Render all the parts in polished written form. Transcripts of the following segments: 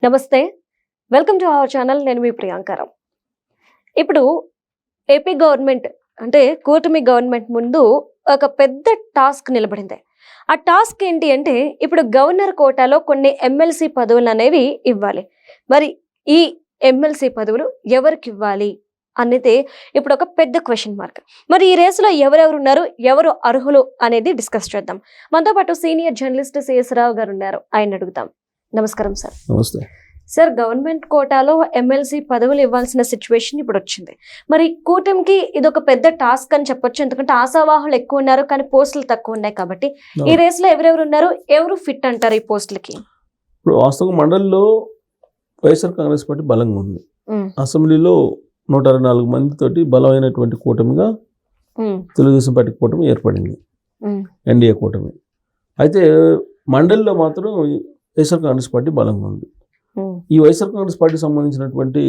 నమస్తే, welcome to our channel. నేను మీ ప్రియాంకారావు. ఇప్పుడు ఏపీ గవర్నమెంట్ అంటే కూటమి గవర్నమెంట్ ముందు ఒక పెద్ద టాస్క్ నిలబడింది. ఆ టాస్క్ ఏంటి అంటే ఇప్పుడు గవర్నర్ కోటాలో కొన్ని ఎమ్మెల్సీ పదవులు అనేవి ఇవ్వాలి. మరి ఈ ఎమ్మెల్సీ పదవులు ఎవరికి ఇవ్వాలి అనేది ఇప్పుడు ఒక పెద్ద క్వశ్చన్ మార్క్. మరి ఈ రేసులో ఎవరెవరు ఉన్నారు, ఎవరు అర్హులు అనేది డిస్కస్ చేద్దాం. మనతో పాటు సీనియర్ జర్నలిస్ట్ సిఎస్ రావు గారు ఉన్నారు, ఆయన అడుగుతాం. నమస్కారం సార్. నమస్తే సార్, గవర్నమెంట్ కోటాలో ఎమ్మెల్సీ పదవులు ఇవ్వాల్సిన సిచ్యువేషన్ ఇప్పుడు వచ్చింది. మరి కూటమికి ఇది ఒక పెద్ద టాస్క్ అని చెప్పొచ్చు, ఎందుకంటే ఆశావాహులు ఎక్కువ ఉన్నారు కానీ పోస్టులు తక్కువ ఉన్నాయి. కాబట్టి ఈ రేస్ లో ఎవరెవరు ఉన్నారు, ఎవరు ఫిట్ అంటారు ఈ పోస్టులకి? ఇప్పుడు వాస్తవం మండలిలో వైఎస్ఆర్ కాంగ్రెస్ పార్టీ బలంగా ఉంది. అసెంబ్లీలో 164 మందితోటి బలమైనటువంటి కూటమిగా తెలుగుదేశం పార్టీ కూటమి ఏర్పడింది, ఎన్డీఏ కూటమి. అయితే మండలిలో మాత్రం వైఎస్ఆర్ కాంగ్రెస్ పార్టీ బలంగా ఉంది. ఈ వైఎస్ఆర్ కాంగ్రెస్ పార్టీకి సంబంధించినటువంటి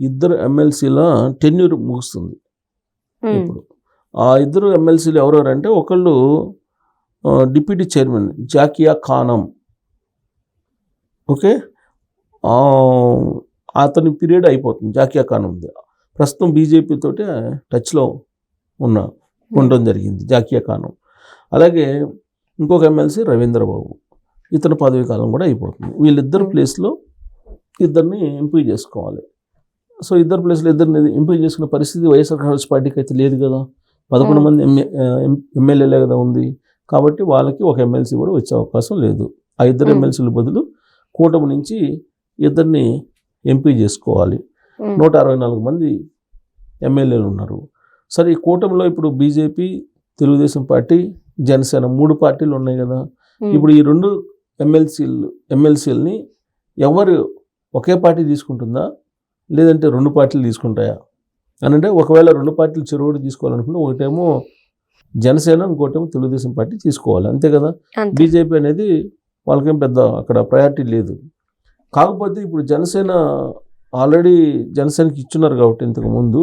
ఇద్దరు ఎమ్మెల్సీల టెన్యూర్ ముగుస్తుంది. ఇప్పుడు ఆ ఇద్దరు ఎమ్మెల్సీలు ఎవరెవరంటే, ఒకళ్ళు డిప్యూటీ చైర్మన్ జాకియా ఖానం, ఓకే, అతని పీరియడ్ అయిపోతుంది. జాకియా ఖానం ఉంది, ప్రస్తుతం బీజేపీ తోటి టచ్లో ఉండడం జరిగింది జాకియా ఖానం. అలాగే ఇంకొక ఎమ్మెల్సీ రవీంద్రబాబు, ఇతని పదవీ కాలం కూడా అయిపోతుంది. వీళ్ళిద్దరు ప్లేస్లో ఇద్దరిని ఎంపిక చేసుకోవాలి. సో ఇద్దరు ప్లేస్లో ఇద్దరిని ఎంపిక చేసుకునే పరిస్థితి వైఎస్ఆర్ కాంగ్రెస్ పార్టీకి అయితే లేదు కదా. 11 మంది ఎమ్మెల్యేలే కదా ఉంది. కాబట్టి వాళ్ళకి ఒక ఎమ్మెల్సీ కూడా వచ్చే అవకాశం లేదు. ఆ ఇద్దరు ఎమ్మెల్సీల బదులు కూటమి నుంచి ఇద్దరిని ఎంపిక చేసుకోవాలి. 164 మంది ఎమ్మెల్యేలు ఉన్నారు. సరే, ఈ కూటమిలో ఇప్పుడు బీజేపీ, తెలుగుదేశం పార్టీ, జనసేన 3 పార్టీలు ఉన్నాయి కదా. ఇప్పుడు ఈ 2 ఎమ్మెల్సీలని ఎవరు ఒకే పార్టీ తీసుకుంటుందా, లేదంటే 2 పార్టీలు తీసుకుంటాయా అని అంటే, ఒకవేళ 2 పార్టీలు చెరువుడు తీసుకోవాలనుకుంటే ఒకటేమో జనసేన, ఇంకోటేమో తెలుగుదేశం పార్టీ తీసుకోవాలి, అంతే కదా. బీజేపీ అనేది వాళ్ళకేం పెద్ద అక్కడ ప్రయారిటీ లేదు. కాకపోతే ఇప్పుడు జనసేన ఆల్రెడీ జనసేనకి ఇచ్చున్నారు కాబట్టి ఇంతకుముందు,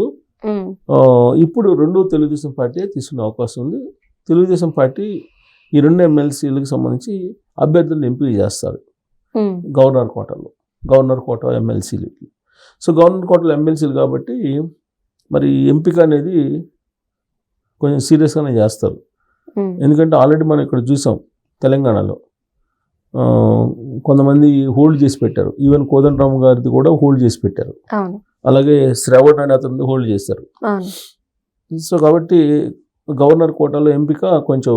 ఇప్పుడు 2 తెలుగుదేశం పార్టీ తీసుకునే అవకాశం ఉంది. తెలుగుదేశం పార్టీ ఈ 2 ఎమ్మెల్సీలకు సంబంధించి అభ్యర్థులను ఎంపిక చేస్తారు గవర్నర్ కోట ఎమ్మెల్సీలకి. సో గవర్నర్ కోటలో ఎమ్మెల్సీలు కాబట్టి మరి ఎంపిక అనేది కొంచెం సీరియస్గానే చేస్తారు. ఎందుకంటే ఆల్రెడీ మనం ఇక్కడ చూసాం, తెలంగాణలో కొంతమంది హోల్డ్ చేసి పెట్టారు. ఈవెన్ కోదండరామ్ గారిది కూడా హోల్డ్ చేసి పెట్టారు. అలాగే శ్రావణ్ అనే అతనిది హోల్డ్ చేశారు. సో కాబట్టి గవర్నర్ కోటాలో ఎంపిక కొంచెం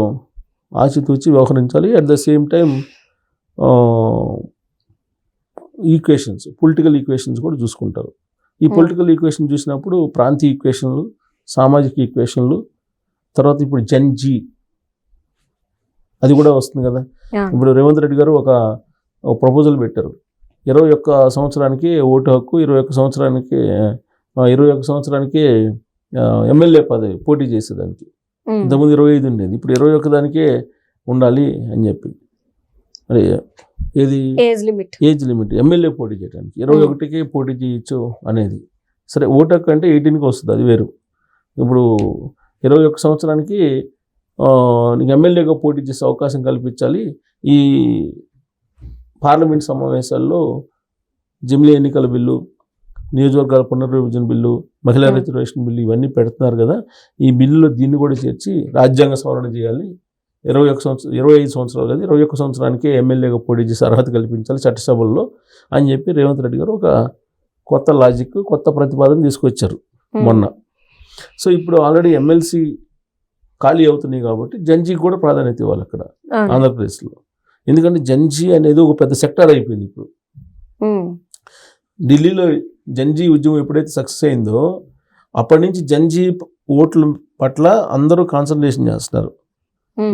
ఆచితూచి వ్యవహరించాలి. At the same time political equations కూడా చూసుకుంటారు. ఈ పొలిటికల్ ఈక్వేషన్ చూసినప్పుడు ప్రాంతీయ ఈక్వేషన్లు, సామాజిక ఈక్వేషన్లు, తర్వాత ఇప్పుడు జన్జీ అది కూడా వస్తుంది కదా. ఇప్పుడు రేవంత్ రెడ్డి గారు ఒక ప్రపోజల్ పెట్టారు. 21 సంవత్సరానికి ఓటు హక్కు, 21 సంవత్సరానికి ఎమ్మెల్యే పదవి పోటీ చేసేదానికి. ఇంతకుముందు 25 ఉండేది, ఇప్పుడు 21 దానికే ఉండాలి అని చెప్పి. మరి ఏది ఏజ్ లిమిట్ ఎమ్మెల్యే పోటీ చేయడానికి 21కే పోటీ చేయొచ్చు అనేది. సరే, ఓటు హక్కు అంటే 18కి వస్తుంది, అది వేరు. ఇప్పుడు 21 సంవత్సరానికి నీకు ఎమ్మెల్యేగా పోటీ చేసే అవకాశం కల్పించాలి. ఈ పార్లమెంట్ సమావేశాల్లో జమిలీ ఎన్నికల బిల్లు, నియోజకవర్గాల పునర్విభజన బిల్లు, మహిళా రిజర్వేషన్ బిల్లు ఇవన్నీ పెడుతున్నారు కదా. ఈ బిల్లులో దీన్ని కూడా చేర్చి రాజ్యాంగ సవరణ చేయాలి. 25 సంవత్సరాలు కదా, 21 సంవత్సరానికి ఎమ్మెల్యేగా పోటీ చేసి అర్హత కల్పించాలి చట్టసభల్లో అని చెప్పి రేవంత్ రెడ్డి గారు ఒక కొత్త లాజిక్, కొత్త ప్రతిపాదన తీసుకొచ్చారు మొన్న. సో ఇప్పుడు ఆల్రెడీ ఎమ్మెల్సీ ఖాళీ అవుతున్నాయి కాబట్టి జన్జీకి కూడా ప్రాధాన్యత ఇవ్వాలి అక్కడ ఆంధ్రప్రదేశ్లో. ఎందుకంటే జన్జీ అనేది ఒక పెద్ద సెక్టార్ అయిపోయింది. ఇప్పుడు ఢిల్లీలో జన్జీ ఉద్యమం ఎప్పుడైతే సక్సెస్ అయిందో అప్పటి నుంచి జన్జీ ఓట్ల పట్ల అందరూ కాన్సన్ట్రేషన్ చేస్తున్నారు.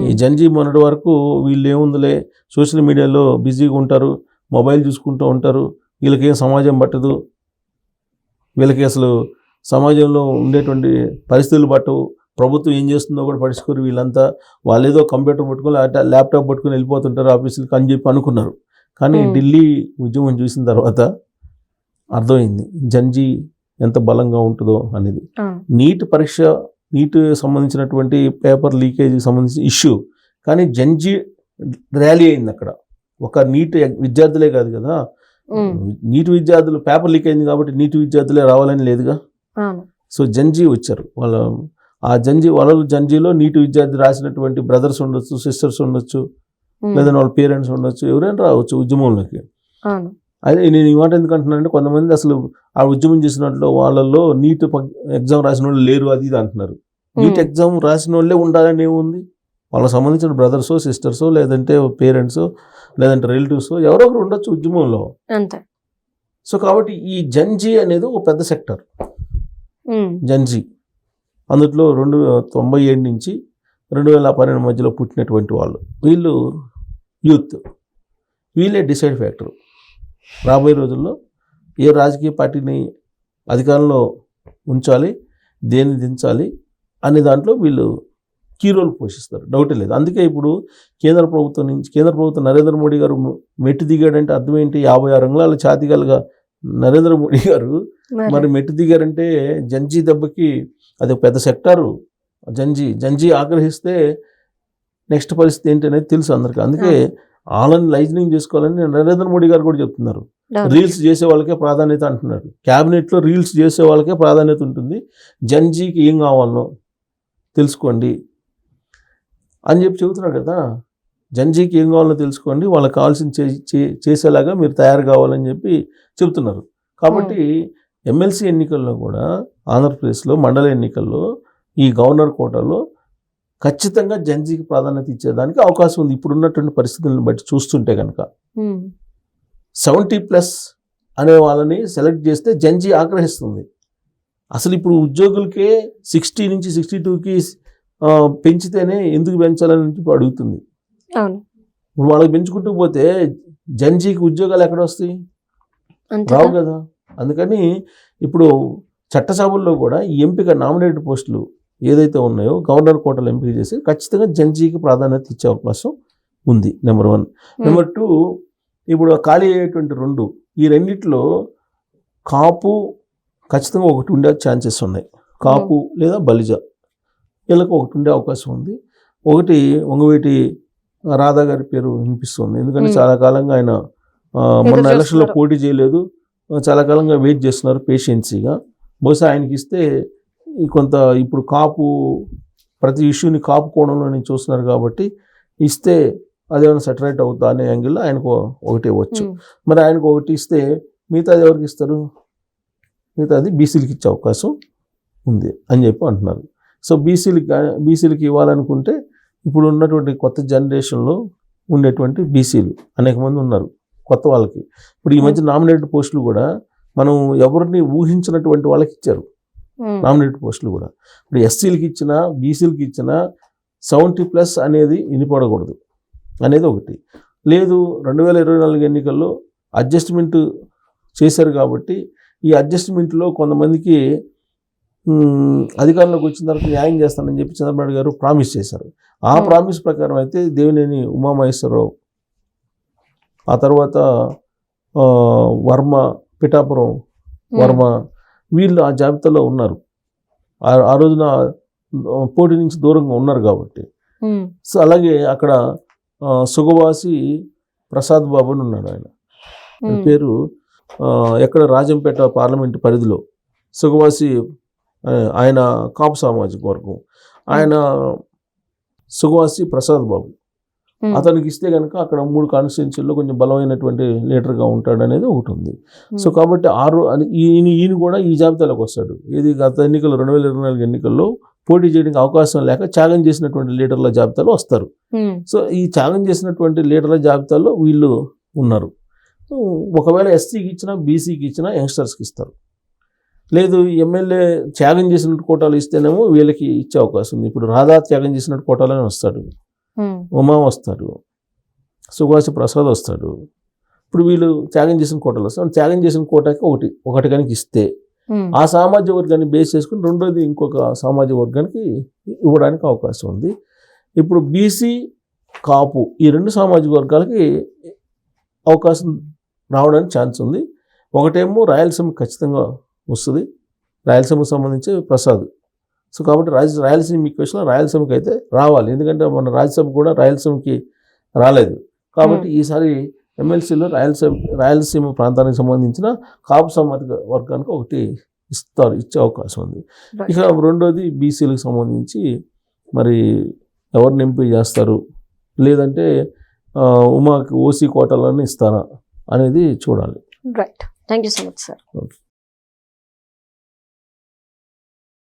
ఈ జన్జీ మొన్నటి వరకు వీళ్ళు ఏముందిలే, సోషల్ మీడియాలో బిజీగా ఉంటారు, మొబైల్ చూసుకుంటూ ఉంటారు, వీళ్ళకేం సమాజం పట్టదు, వీళ్ళకి అసలు సమాజంలో ఉండేటువంటి పరిస్థితులు పట్టవు, ప్రభుత్వం ఏం చేస్తుందో కూడా పట్టించుకోరు, వీళ్ళంతా వాళ్ళేదో కంప్యూటర్ పట్టుకొని ల్యాప్టాప్ పట్టుకొని వెళ్ళిపోతుంటారు ఆఫీసులకి అని చెప్పి అనుకున్నారు. కానీ ఢిల్లీ ఉద్యమం చూసిన తర్వాత అర్థమైంది జన్జీ ఎంత బలంగా ఉంటుందో అనేది. నీట్ సంబంధించినటువంటి పేపర్ లీకేజీకి సంబంధించిన ఇష్యూ, కానీ జన్జీ ర్యాలీ అయింది అక్కడ. ఒక నీట్ విద్యార్థులే కాదు కదా, నీటి విద్యార్థులు పేపర్ లీక్ అయింది కాబట్టి నీటి విద్యార్థులే రావాలని లేదుగా. అవును. సో జంజీ వచ్చారు ఆ జంజీలో నీటి విద్యార్థి రాసినటువంటి బ్రదర్స్ ఉండొచ్చు, సిస్టర్స్ ఉండొచ్చు, లేదా వాళ్ళ పేరెంట్స్ ఉండొచ్చు, ఎవరైనా రావచ్చు ఉద్యమంలోకి. అవును. అదే నేను ఈ మాట ఎందుకు అంటున్నానంటే కొంతమంది అసలు ఆ ఉద్యమం చేసినట్లు వాళ్ళల్లో నీట్ ఎగ్జామ్ రాసిన వాళ్ళు లేరు అది ఇది అంటున్నారు. నీట్ ఎగ్జామ్ రాసిన వాళ్ళే ఉండాలని ఏముంది? వాళ్ళకి సంబంధించిన బ్రదర్సో, సిస్టర్సో, లేదంటే పేరెంట్స్, లేదంటే రిలేటివ్స్ ఎవరో ఒకరు ఉండొచ్చు ఉద్యమంలో. అంతే. సో కాబట్టి ఈ జంజీ అనేది ఒక పెద్ద సెక్టర్. జంజీ అందులో 1997 నుంచి 2012 మధ్యలో పుట్టినటువంటి వాళ్ళు, వీళ్ళు యూత్, వీళ్ళే డిసైడ్ ఫ్యాక్టర్. రాబోయే రోజుల్లో ఏ రాజకీయ పార్టీని అధికారంలో ఉంచాలి, దేన్ని దించాలి అనే దాంట్లో వీళ్ళు కీ రోల్ పోషిస్తారు, డౌటే లేదు. అందుకే ఇప్పుడు కేంద్ర ప్రభుత్వం నరేంద్ర మోడీ గారు మెట్టు దిగాడంటే అర్థం ఏంటి? 56 అంగుళాల ఛాతీగలగా నరేంద్ర మోడీ గారు మరి మెట్టు దిగారంటే జంజీ దెబ్బకి అది ఒక పెద్ద సెక్టారు. జంజీ ఆగ్రహిస్తే నెక్స్ట్ పరిస్థితి ఏంటి అనేది తెలుసు అందరికీ. అందుకే వాళ్ళని లైజనింగ్ చేసుకోవాలని నరేంద్ర మోడీ గారు కూడా చెప్తున్నారు. రీల్స్ చేసే వాళ్ళకే ప్రాధాన్యత అంటున్నారు. క్యాబినెట్లో రీల్స్ చేసే వాళ్ళకే ప్రాధాన్యత ఉంటుంది, జంజీకి ఏం కావాలనో తెలుసుకోండి అని చెబుతున్నారు కదా. జంజీకి ఏం కావాలో తెలుసుకోండి, వాళ్ళకి కావాల్సిన చేసేలాగా మీరు తయారు కావాలని చెప్పి చెబుతున్నారు. కాబట్టి ఎమ్మెల్సీ ఎన్నికల్లో కూడా ఆంధ్రప్రదేశ్లో మండల ఎన్నికల్లో ఈ గవర్నర్ కోటాలో ఖచ్చితంగా జంజీకి ప్రాధాన్యత ఇచ్చేదానికి అవకాశం ఉంది ఇప్పుడున్నటువంటి పరిస్థితులను బట్టి చూస్తుంటే కనుక. 70+ అనే వాళ్ళని సెలెక్ట్ చేస్తే జంజీ ఆగ్రహిస్తుంది. అసలు ఇప్పుడు ఉద్యోగులకే 60 నుంచి 62కి పెంచితేనే ఎందుకు పెంచాలని చెప్పి అడుగుతుంది. ఇప్పుడు వాళ్ళకి పెంచుకుంటూ పోతే జంజీకి ఉద్యోగాలు ఎక్కడ వస్తాయి? రావు కదా. అందుకని ఇప్పుడు చట్టసభల్లో కూడా ఈ ఎంపిక నామినేటెడ్ పోస్టులు ఏదైతే ఉన్నాయో గవర్నర్ కోటాలు ఎంపిక చేసి ఖచ్చితంగా జంజీకి ప్రాధాన్యత ఇచ్చే అవకాశం ఉంది. నెంబర్ 1. నెంబర్ 2, ఇప్పుడు ఖాళీ అయ్యేటువంటి 2, ఈ రెండిట్లో కాపు ఖచ్చితంగా ఒకటి ఉండే ఛాన్సెస్ ఉన్నాయి. కాపు లేదా బలిజ వీళ్ళకి ఒకటి ఉండే అవకాశం ఉంది. ఒకటి వంగవీటి రాధా గారి పేరు వినిపిస్తుంది. ఎందుకంటే చాలా కాలంగా ఆయన మొన్న ఎలక్షన్లో పోటీ చేయలేదు, చాలా కాలంగా వెయిట్ చేస్తున్నారు పేషెన్సీగా. బహుశా ఆయనకి ఇస్తే కొంత ఇప్పుడు కాపు ప్రతి ఇష్యూని కాపు కోణంలో నేను చూస్తున్నారు కాబట్టి ఇస్తే అదేమైనా సెటరేట్ అవుతా అనే యాంగిల్లో ఆయనకు ఒకటి ఇవ్వచ్చు. మరి ఆయనకు ఒకటి ఇస్తే మిగతాది ఎవరికి ఇస్తారు? మిగతాది బీసీలకి ఇచ్చే అవకాశం ఉంది అని చెప్పి అంటున్నారు. సో బీసీలకి ఇవ్వాలనుకుంటే ఇప్పుడు ఉన్నటువంటి కొత్త జనరేషన్లో ఉండేటువంటి బీసీలు అనేక మంది ఉన్నారు కొత్త వాళ్ళకి. ఇప్పుడు ఈ మధ్య నామినేటెడ్ పోస్టులు కూడా మనం ఎవరిని ఊహించినటువంటి వాళ్ళకి ఇచ్చారు నామినేటెడ్ పోస్టులు కూడా. ఇప్పుడు ఎస్సీలకి ఇచ్చినా బీసీలకి ఇచ్చినా 70+ అనేది వినిపడకూడదు అనేది ఒకటి. లేదు 2024 ఎన్నికల్లో అడ్జస్ట్మెంట్ చేశారు కాబట్టి ఈ అడ్జస్ట్మెంట్లో కొంతమందికి అధికారంలోకి వచ్చిన తర్వాత న్యాయం చేస్తానని చెప్పి చంద్రబాబు నాయుడు గారు ప్రామిస్ చేశారు. ఆ ప్రామిస్ ప్రకారం అయితే దేవినేని ఉమామహేశ్వరరావు, ఆ తర్వాత వర్మ, పిఠాపురం వర్మ, వీళ్ళు ఆ జాబితాలో ఉన్నారు. ఆ రోజున పోటీ నుంచి దూరంగా ఉన్నారు కాబట్టి. సో అలాగే అక్కడ సుగవాసి ప్రసాద్ బాబు అని ఉన్నాడు. ఆయన పేరు ఎక్కడ రాజంపేట పార్లమెంటు పరిధిలో సుగవాసి, ఆయన కాపు సామాజిక వర్గం. ఆయన సుగవాసి ప్రసాద్ బాబు, అతనికి ఇస్తే కనుక అక్కడ 3 కాన్స్టిట్యున్సీల్లో కొంచెం బలమైనటువంటి లీడర్గా ఉంటాడు అనేది ఒకటి ఉంది. సో కాబట్టి ఈయన కూడా ఈ జాబితాలోకి వస్తాడు. ఇది గత ఎన్నికల్లో 2024 ఎన్నికల్లో పోటీ చేయడానికి అవకాశం లేక త్యాగం చేసినటువంటి లీడర్ల జాబితాలో వస్తారు. సో ఈ త్యాగం చేసినటువంటి లీడర్ల జాబితాలో వీళ్ళు ఉన్నారు. ఒకవేళ ఎస్సీకి ఇచ్చినా బీసీకి ఇచ్చినా యంగ్స్టర్స్కి ఇస్తారు. లేదు ఎమ్మెల్యే త్యాగం చేసినట్టు కోటాలు ఇస్తేనేమో వీళ్ళకి ఇచ్చే అవకాశం ఉంది. ఇప్పుడు రాధా త్యాగం చేసినట్టు కోటాలోనే వస్తాడు, ఉమా వస్తాడు, సుభాష్ ప్రసాద్ వస్తాడు. ఇప్పుడు వీళ్ళు త్యాగం చేసిన కోటాలు వస్తారు. త్యాగం చేసిన కోటాకి ఒకటి కనుక ఇస్తే ఆ సామాజిక వర్గాన్ని బేస్ చేసుకుని రెండోది ఇంకొక సామాజిక వర్గానికి ఇవ్వడానికి అవకాశం ఉంది. ఇప్పుడు బీసీ, కాపు ఈ 2 సామాజిక వర్గాలకి అవకాశం రావడానికి ఛాన్స్ ఉంది. ఒకటేమో రాయలసీమ ఖచ్చితంగా వస్తుంది, రాయలసీమకు సంబంధించి ప్రసాద్. సో కాబట్టి రాయలసీమ ఈక్వేషన్లో రాయలసీమకి అయితే రావాలి. ఎందుకంటే మన రాజ్యసభ కూడా రాయలసీమకి రాలేదు కాబట్టి ఈసారి ఎమ్మెల్సీలో రాయలసీమ ప్రాంతానికి సంబంధించిన కాపు సామాజిక వర్గానికి ఒకటి ఇచ్చే అవకాశం ఉంది. ఇక రెండోది బీసీలకు సంబంధించి మరి ఎవరిని ఎంపీ చేస్తారు, లేదంటే ఉమాకి ఓసీ కోటాలను ఇస్తారా అనేది చూడాలి. Right, thank you so much sir. Okay.